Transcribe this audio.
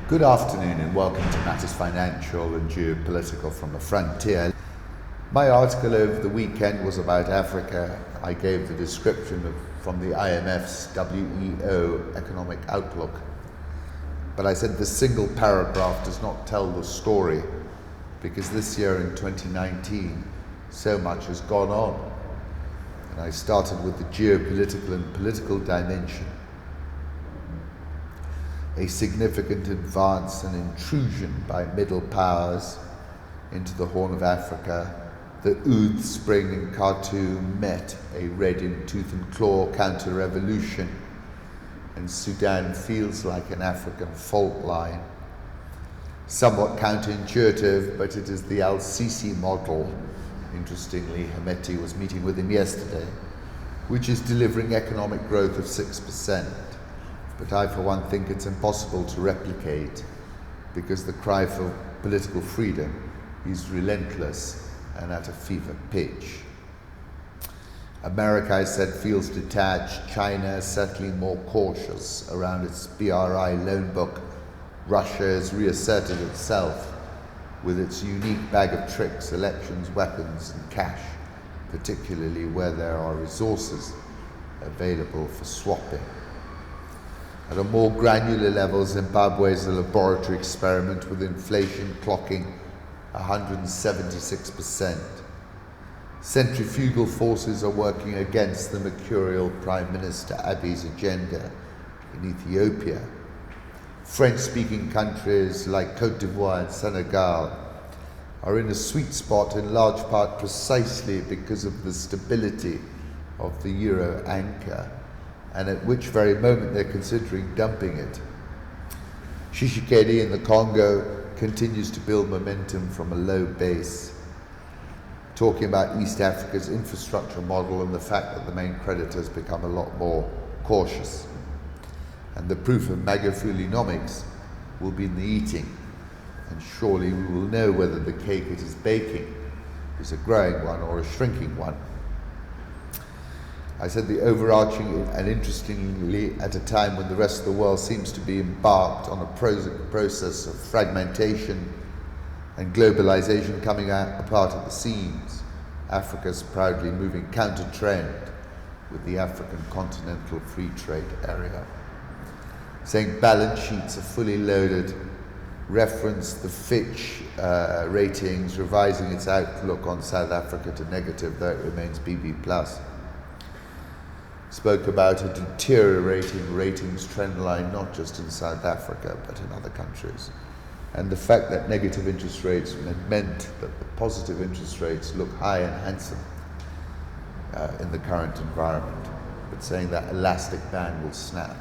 Good afternoon and welcome to Matters Financial and Geopolitical from the Frontier. My article over the weekend was about Africa. I gave the description from the IMF's WEO economic outlook. But I said the single paragraph does not tell the story because this year in 2019, so much has gone on. And I started with the geopolitical and political dimension. A significant advance and intrusion by middle powers into the Horn of Africa. The Oud Spring in Khartoum met a red in tooth and claw counter-revolution, and Sudan feels like an African fault line. Somewhat counterintuitive, but it is the Al-Sisi model. Interestingly, Ahmed was meeting with him yesterday, which is delivering economic growth of 6%. But I, for one, think it's impossible to replicate because the cry for political freedom is relentless and at a fever pitch. America, I said, feels detached. China is certainly more cautious around its BRI loan book. Russia has reasserted itself with its unique bag of tricks, elections, weapons, and cash, particularly where there are resources available for swapping. At a more granular level, Zimbabwe is a laboratory experiment with inflation clocking 176%. Centrifugal forces are working against the mercurial Prime Minister Abiy's agenda in Ethiopia. French-speaking countries like Cote d'Ivoire and Senegal are in a sweet spot in large part precisely because of the stability of the euro anchor, and at which very moment they're considering dumping it. Tshisekedi in the Congo continues to build momentum from a low base, talking about East Africa's infrastructure model and the fact that the main creditors become a lot more cautious. And the proof of Magafulinomics will be in the eating, and surely we will know whether the cake it is baking is a growing one or a shrinking one. I said the overarching, and interestingly, at a time when the rest of the world seems to be embarked on a process of fragmentation and globalization coming apart at the seams, Africa's proudly moving counter-trend with the African Continental Free Trade Area. Saying balance sheets are fully loaded, referenced the Fitch ratings, revising its outlook on South Africa to negative, though it remains BB+. Spoke about a deteriorating ratings trend line, not just in South Africa, but in other countries. And the fact that negative interest rates meant that the positive interest rates look high and handsome in the current environment, but saying that elastic band will snap.